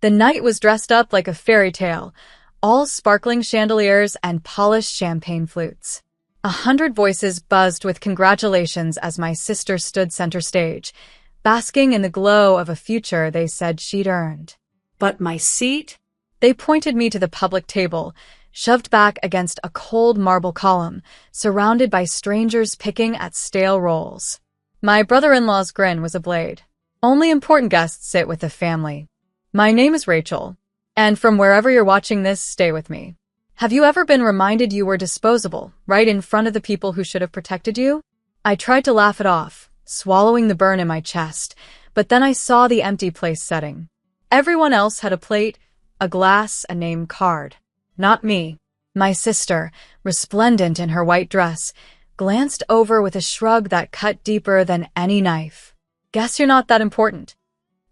The night was dressed up like a fairy tale, all sparkling chandeliers and polished champagne flutes. 100 voices buzzed with congratulations as my sister stood center stage, basking in the glow of a future they said she'd earned. But my seat? They pointed me to the public table, shoved back against a cold marble column, surrounded by strangers picking at stale rolls. My brother-in-law's grin was a blade. Only important guests sit with the family. My name is Rachel, and from wherever you're watching this, stay with me. Have you ever been reminded you were disposable, right in front of the people who should have protected you? I tried to laugh it off, swallowing the burn in my chest, but then I saw the empty place setting. Everyone else had a plate, a glass, a name card. Not me. My sister, resplendent in her white dress, glanced over with a shrug that cut deeper than any knife. Guess you're not that important.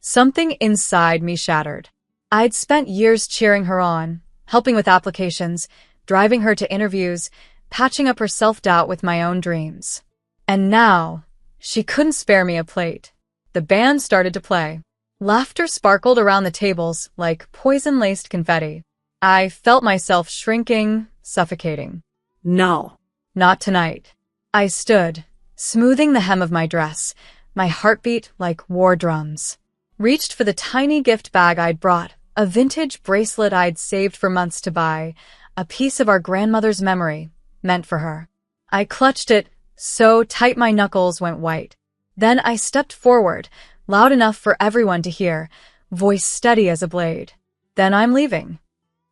Something inside me shattered. I'd spent years cheering her on, helping with applications, driving her to interviews, patching up her self-doubt with my own dreams. And now, she couldn't spare me a plate. The band started to play. Laughter sparkled around the tables like poison-laced confetti. I felt myself shrinking, suffocating. No. Not tonight. I stood, smoothing the hem of my dress, my heartbeat like war drums. Reached for the tiny gift bag I'd brought, a vintage bracelet I'd saved for months to buy, a piece of our grandmother's memory, meant for her. I clutched it so tight my knuckles went white. Then I stepped forward, loud enough for everyone to hear, voice steady as a blade. Then I'm leaving.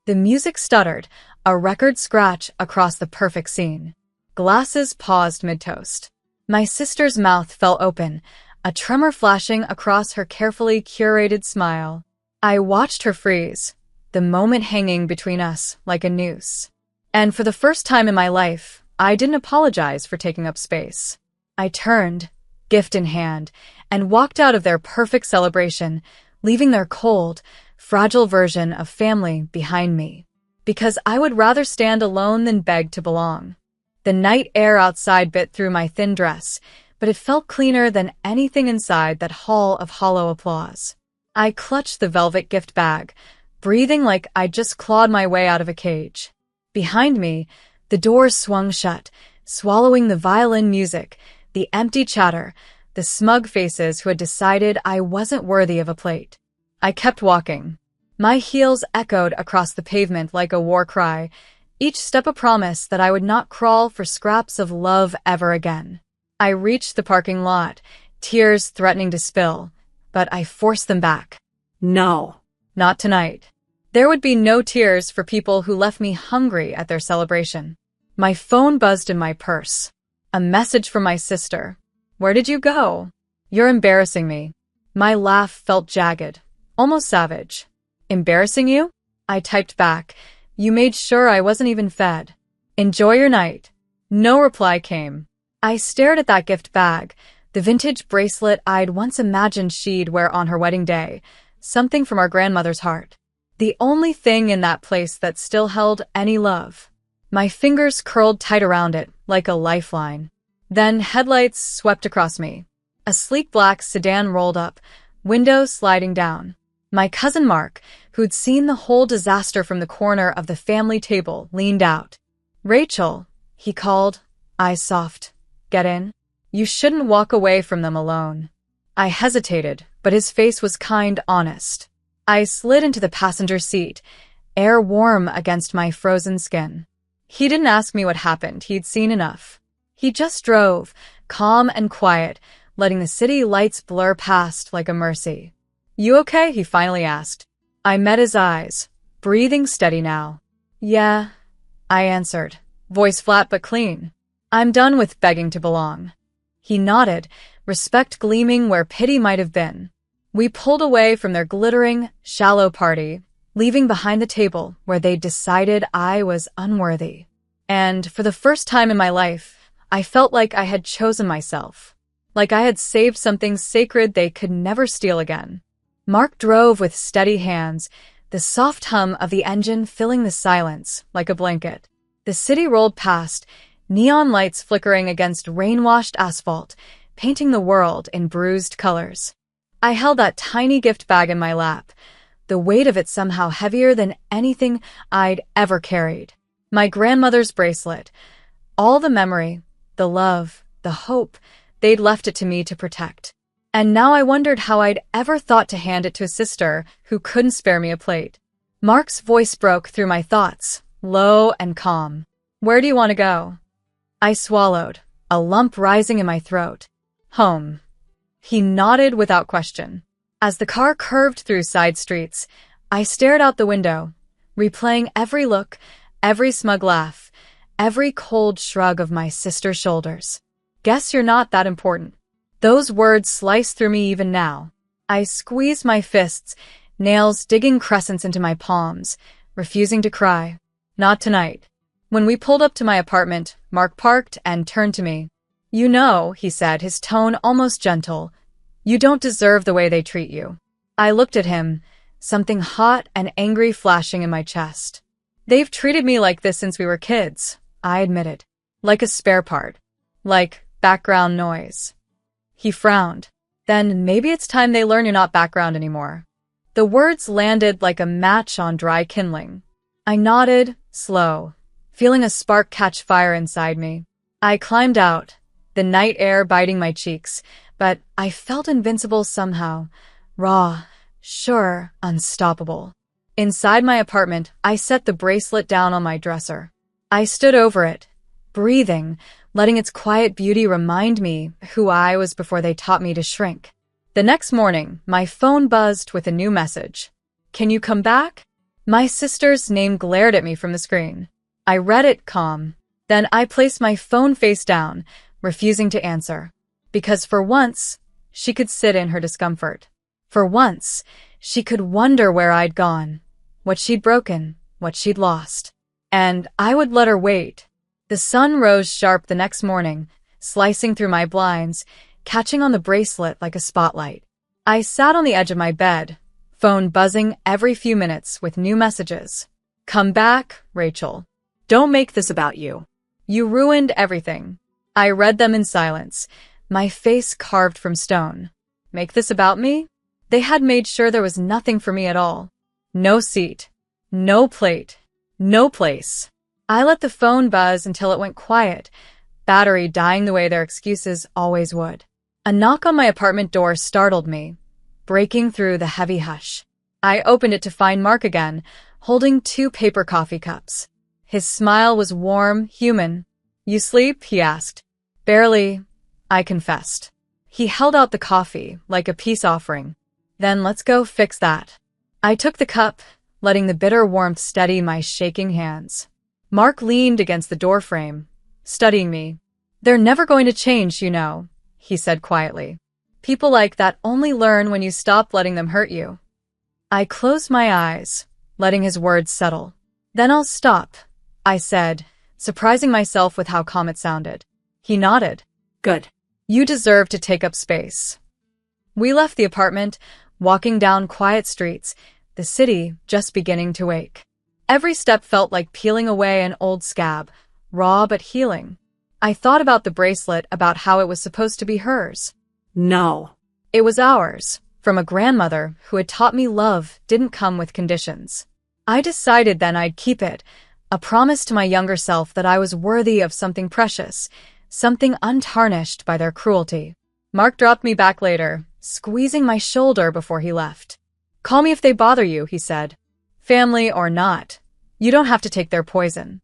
The music stuttered, a record scratch across the perfect scene. Glasses paused mid-toast. My sister's mouth fell open, a tremor flashing across her carefully curated smile. I watched her freeze, the moment hanging between us like a noose. And for the first time in my life, I didn't apologize for taking up space. I turned, gift in hand, and walked out of their perfect celebration, leaving their cold, fragile version of family behind me. Because I would rather stand alone than beg to belong. The night air outside bit through my thin dress, but it felt cleaner than anything inside that hall of hollow applause. I clutched the velvet gift bag, breathing like I'd just clawed my way out of a cage. Behind me, the doors swung shut, swallowing the violin music, the empty chatter, the smug faces who had decided I wasn't worthy of a plate. I kept walking. My heels echoed across the pavement like a war cry, each step a promise that I would not crawl for scraps of love ever again. I reached the parking lot, tears threatening to spill, but I forced them back. No. Not tonight. There would be no tears for people who left me hungry at their celebration. My phone buzzed in my purse. A message from my sister. Where did you go? You're embarrassing me. My laugh felt jagged, almost savage. Embarrassing you? I typed back. You made sure I wasn't even fed. Enjoy your night. No reply came. I stared at that gift bag, the vintage bracelet I'd once imagined she'd wear on her wedding day, something from our grandmother's heart. The only thing in that place that still held any love. My fingers curled tight around it, like a lifeline. Then headlights swept across me. A sleek black sedan rolled up, windows sliding down. My cousin Mark, who'd seen the whole disaster from the corner of the family table, leaned out. Rachel, he called, eyes soft. Get in? You shouldn't walk away from them alone. I hesitated, but his face was kind, honest. I slid into the passenger seat, air warm against my frozen skin. He didn't ask me what happened, he'd seen enough. He just drove, calm and quiet, letting the city lights blur past like a mercy. You okay? He finally asked. I met his eyes, breathing steady now. Yeah, I answered, voice flat but clean. I'm done with begging to belong. He nodded, respect gleaming where pity might have been. We pulled away from their glittering, shallow party, leaving behind the table where they'd decided I was unworthy. And for the first time in my life, I felt like I had chosen myself, like I had saved something sacred they could never steal again. Mark drove with steady hands, the soft hum of the engine filling the silence like a blanket. The city rolled past, neon lights flickering against rain-washed asphalt, painting the world in bruised colors. I held that tiny gift bag in my lap, the weight of it somehow heavier than anything I'd ever carried. My grandmother's bracelet, all the memory, the love, the hope, they'd left it to me to protect. And now I wondered how I'd ever thought to hand it to a sister who couldn't spare me a plate. Mark's voice broke through my thoughts, low and calm. "Where do you want to go?" I swallowed, a lump rising in my throat. "Home." He nodded without question. As the car curved through side streets, I stared out the window, replaying every look, every smug laugh, every cold shrug of my sister's shoulders. "Guess you're not that important." Those words sliced through me even now. I squeezed my fists, nails digging crescents into my palms, refusing to cry. "Not tonight." When we pulled up to my apartment, Mark parked and turned to me. "You know," he said, his tone almost gentle, "you don't deserve the way they treat you." I looked at him, something hot and angry flashing in my chest. "They've treated me like this since we were kids," I admitted. "Like a spare part. Like background noise." He frowned. "Then maybe it's time they learn you're not background anymore." The words landed like a match on dry kindling. I nodded, slow, feeling a spark catch fire inside me. I climbed out, the night air biting my cheeks, but I felt invincible somehow, raw, sure, unstoppable. Inside my apartment, I set the bracelet down on my dresser. I stood over it, breathing, letting its quiet beauty remind me who I was before they taught me to shrink. The next morning, my phone buzzed with a new message. "Can you come back?" My sister's name glared at me from the screen. I read it calm. Then I placed my phone face down, refusing to answer. Because for once, she could sit in her discomfort. For once, she could wonder where I'd gone, what she'd broken, what she'd lost. And I would let her wait. The sun rose sharp the next morning, slicing through my blinds, catching on the bracelet like a spotlight. I sat on the edge of my bed, phone buzzing every few minutes with new messages. "Come back, Rachel. Don't make this about you. You ruined everything." I read them in silence, my face carved from stone. Make this about me? They had made sure there was nothing for me at all. No seat, no plate, no place. I let the phone buzz until it went quiet, battery dying the way their excuses always would. A knock on my apartment door startled me, breaking through the heavy hush. I opened it to find Mark again, holding 2 paper coffee cups. His smile was warm, human. "You sleep?" he asked. "Barely," I confessed. He held out the coffee, like a peace offering. "Then let's go fix that." I took the cup, letting the bitter warmth steady my shaking hands. Mark leaned against the doorframe, studying me. "They're never going to change, you know," he said quietly. "People like that only learn when you stop letting them hurt you." I closed my eyes, letting his words settle. "Then I'll stop," I said, surprising myself with how calm it sounded. He nodded. Good. "You deserve to take up space." We left the apartment, walking down quiet streets, the city just beginning to wake. Every step felt like peeling away an old scab, raw but healing. I thought about the bracelet, about how it was supposed to be hers. No. It was ours, from a grandmother who had taught me love didn't come with conditions. I decided then I'd keep it, a promise to my younger self that I was worthy of something precious, something untarnished by their cruelty. Mark dropped me back later, squeezing my shoulder before he left. "Call me if they bother you," he said. "Family or not, you don't have to take their poison."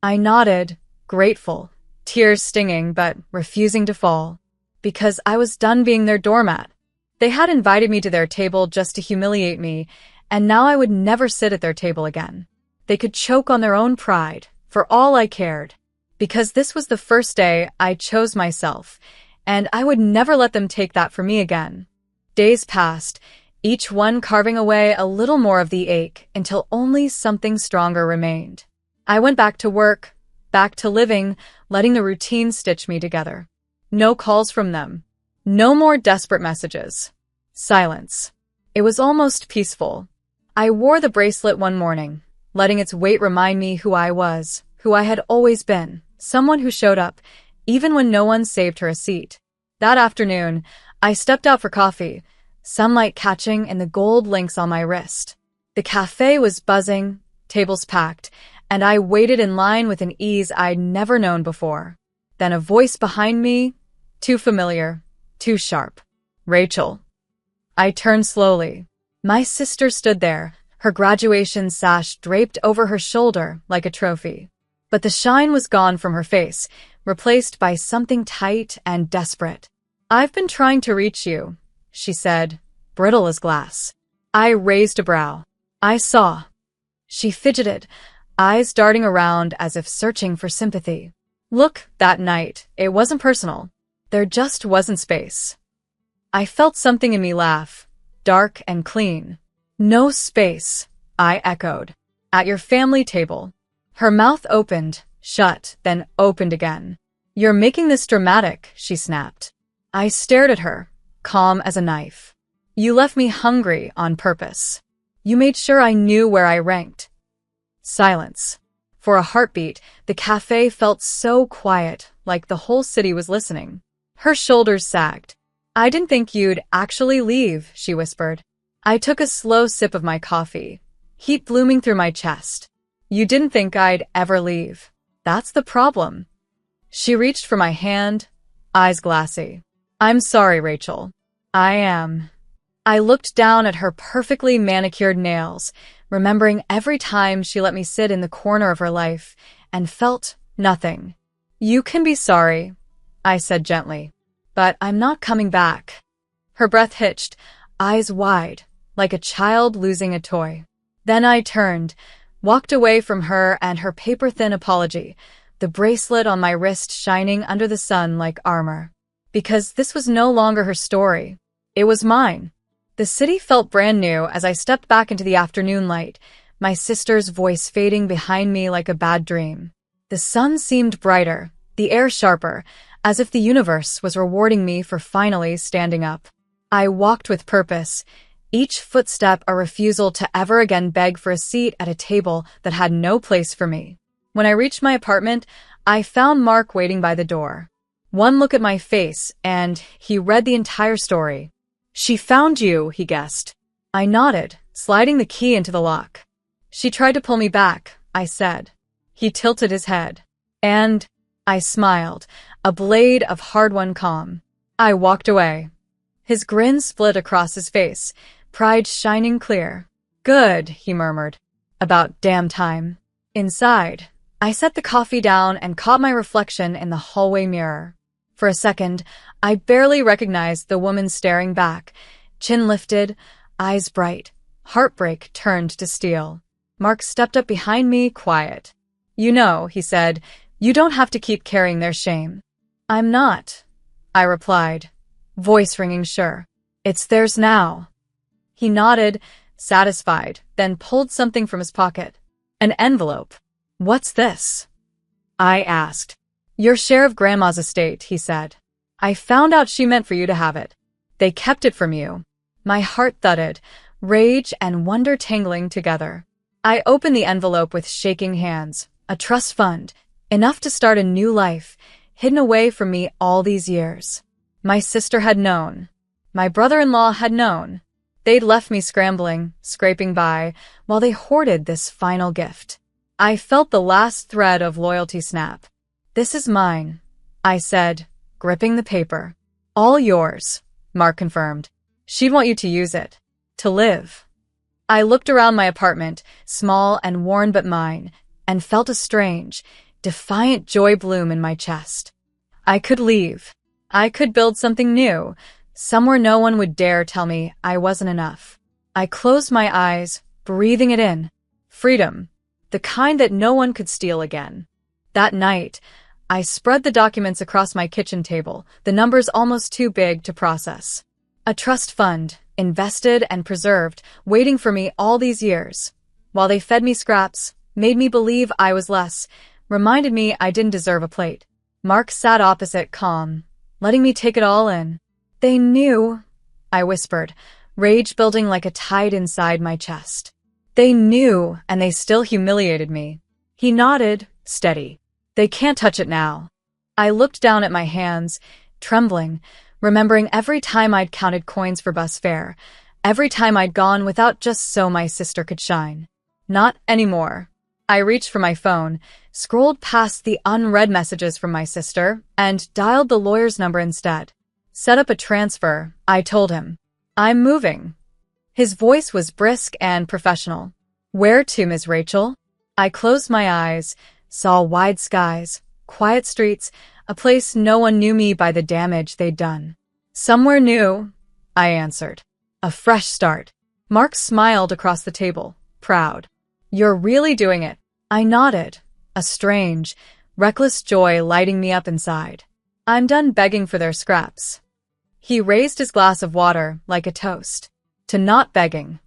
I nodded, grateful, tears stinging but refusing to fall. Because I was done being their doormat. They had invited me to their table just to humiliate me, and now I would never sit at their table again. They could choke on their own pride, for all I cared. Because this was the first day I chose myself, and I would never let them take that from me again. Days passed, each one carving away a little more of the ache until only something stronger remained. I went back to work, back to living, letting the routine stitch me together. No calls from them. No more desperate messages. Silence. It was almost peaceful. I wore the bracelet one morning, letting its weight remind me who I was, who I had always been, someone who showed up, even when no one saved her a seat. That afternoon, I stepped out for coffee, sunlight catching in the gold links on my wrist. The cafe was buzzing, tables packed, and I waited in line with an ease I'd never known before. Then a voice behind me, too familiar, too sharp. Rachel. I turned slowly. My sister stood there, her graduation sash draped over her shoulder like a trophy. But the shine was gone from her face, replaced by something tight and desperate. "I've been trying to reach you," she said, brittle as glass. I raised a brow. "I saw." She fidgeted, eyes darting around as if searching for sympathy. "Look, that night, it wasn't personal. There just wasn't space." I felt something in me laugh, dark and clean. "No space," I echoed. "At your family table." Her mouth opened, shut, then opened again. "You're making this dramatic," she snapped. I stared at her, calm as a knife. "You left me hungry on purpose. You made sure I knew where I ranked." Silence. For a heartbeat, the cafe felt so quiet, like the whole city was listening. Her shoulders sagged. "I didn't think you'd actually leave," she whispered. I took a slow sip of my coffee, heat blooming through my chest. "You didn't think I'd ever leave. That's the problem." She reached for my hand, eyes glassy. "I'm sorry, Rachel. I am." I looked down at her perfectly manicured nails, remembering every time she let me sit in the corner of her life, and felt nothing. "You can be sorry," I said gently, "but I'm not coming back." Her breath hitched, eyes wide, like a child losing a toy. Then I turned, walked away from her and her paper-thin apology, the bracelet on my wrist shining under the sun like armor. Because this was no longer her story. It was mine. The city felt brand new as I stepped back into the afternoon light, my sister's voice fading behind me like a bad dream. The sun seemed brighter, the air sharper, as if the universe was rewarding me for finally standing up. I walked with purpose, each footstep a refusal to ever again beg for a seat at a table that had no place for me. When I reached my apartment, I found Mark waiting by the door. One look at my face, and he read the entire story. "She found you," he guessed. I nodded, sliding the key into the lock. "She tried to pull me back," I said. He tilted his head. "And?" I smiled, a blade of hard-won calm. I walked away. His grin split across his face, pride shining clear. "Good," he murmured. "About damn time." Inside, I set the coffee down and caught my reflection in the hallway mirror. For a second, I barely recognized the woman staring back, chin lifted, eyes bright. Heartbreak turned to steel. Mark stepped up behind me, quiet. "You know," he said, "you don't have to keep carrying their shame." "I'm not," I replied, voice ringing sure. "It's theirs now." He nodded, satisfied, then pulled something from his pocket. An envelope. "What's this?" I asked. "Your share of Grandma's estate," he said. "I found out she meant for you to have it. They kept it from you." My heart thudded, rage and wonder tangling together. I opened the envelope with shaking hands. A trust fund, enough to start a new life, hidden away from me all these years. My sister had known. My brother-in-law had known. They'd left me scrambling, scraping by, while they hoarded this final gift. I felt the last thread of loyalty snap. "This is mine," I said, gripping the paper. "All yours," Mark confirmed. "She'd want you to use it. To live." I looked around my apartment, small and worn but mine, and felt a strange, defiant joy bloom in my chest. I could leave. I could build something new, somewhere no one would dare tell me I wasn't enough. I closed my eyes, breathing it in. Freedom. The kind that no one could steal again. That night, I spread the documents across my kitchen table, the numbers almost too big to process. A trust fund, invested and preserved, waiting for me all these years. While they fed me scraps, made me believe I was less, reminded me I didn't deserve a plate. Mark sat opposite, calm, letting me take it all in. "They knew," I whispered, rage building like a tide inside my chest. "They knew, and they still humiliated me." He nodded, steady. "They can't touch it now." I looked down at my hands, trembling, remembering every time I'd counted coins for bus fare, Every time I'd gone without just so my sister could shine. Not anymore. I reached for my phone, scrolled past the unread messages from my sister, and dialed the lawyer's number instead. Set up a transfer, I told him. I'm moving. His voice was brisk and professional. Where to, Ms. Rachel? I closed my eyes, saw wide skies, quiet streets, a place no one knew me by the damage they'd done. Somewhere new, I answered. A fresh start. Mark smiled across the table, proud. You're really doing it. I nodded, a strange, reckless joy lighting me up inside. I'm done begging for their scraps. He raised his glass of water like a toast to not begging.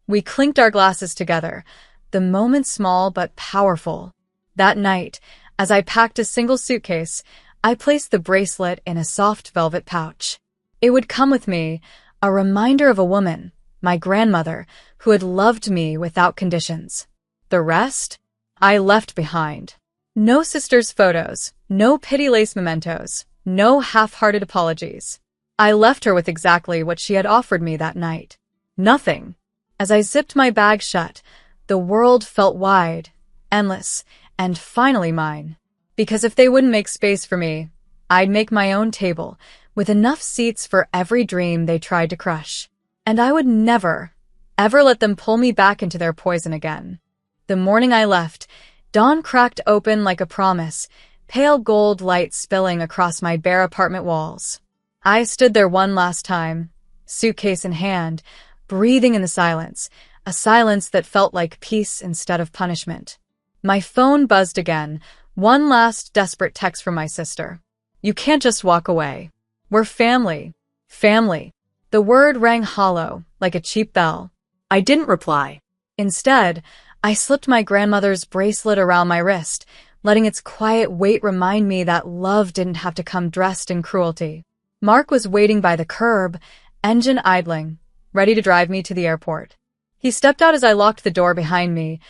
We clinked our glasses together, the moment small but powerful. That night, as I packed a single suitcase, I placed the bracelet in a soft velvet pouch. It would come with me, a reminder of a woman, my grandmother, who had loved me without conditions. The rest, I left behind. No sister's photos, no pity-lace mementos, no half-hearted apologies. I left her with exactly what she had offered me that night. Nothing. As I zipped my bag shut, the world felt wide, endless, and finally mine. Because if they wouldn't make space for me, I'd make my own table, with enough seats for every dream they tried to crush. And I would never, ever let them pull me back into their poison again. The morning I left, dawn cracked open like a promise, pale gold light spilling across my bare apartment walls. I stood there one last time, suitcase in hand, breathing in the silence, a silence that felt like peace instead of punishment. My phone buzzed again, one last desperate text from my sister. You can't just walk away. We're family. Family. The word rang hollow, like a cheap bell. I didn't reply. Instead, I slipped my grandmother's bracelet around my wrist, letting its quiet weight remind me that love didn't have to come dressed in cruelty. Mark was waiting by the curb, engine idling, ready to drive me to the airport. He stepped out as I locked the door behind me,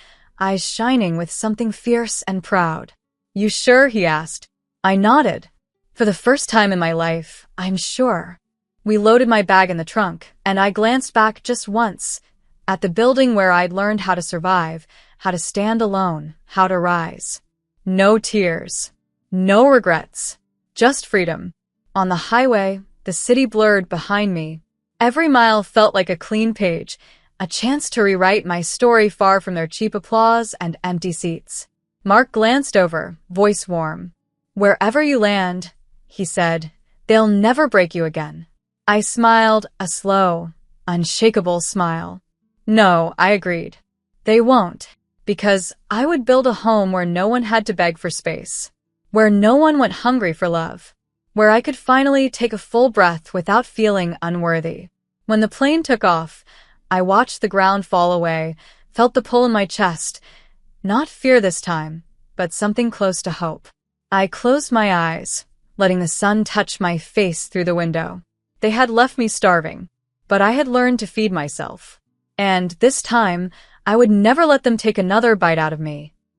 eyes shining with something fierce and proud. You sure? He asked. I nodded. For the first time in my life, I'm sure. We loaded my bag in the trunk, and I glanced back just once, at the building where I'd learned how to survive, how to stand alone, how to rise. No tears. No regrets. Just freedom. On the highway, the city blurred behind me. Every mile felt like a clean page, a chance to rewrite my story far from their cheap applause and empty seats. Mark glanced over, voice warm. Wherever you land, he said, they'll never break you again. I smiled, a slow, unshakable smile. No, I agreed. They won't, because I would build a home where no one had to beg for space, where no one went hungry for love, where I could finally take a full breath without feeling unworthy. When the plane took off, I watched the ground fall away, felt the pull in my chest. Not fear this time, but something close to hope. I closed my eyes, letting the sun touch my face through the window. They had left me starving, but I had learned to feed myself. And this time, I would never let them take another bite out of me.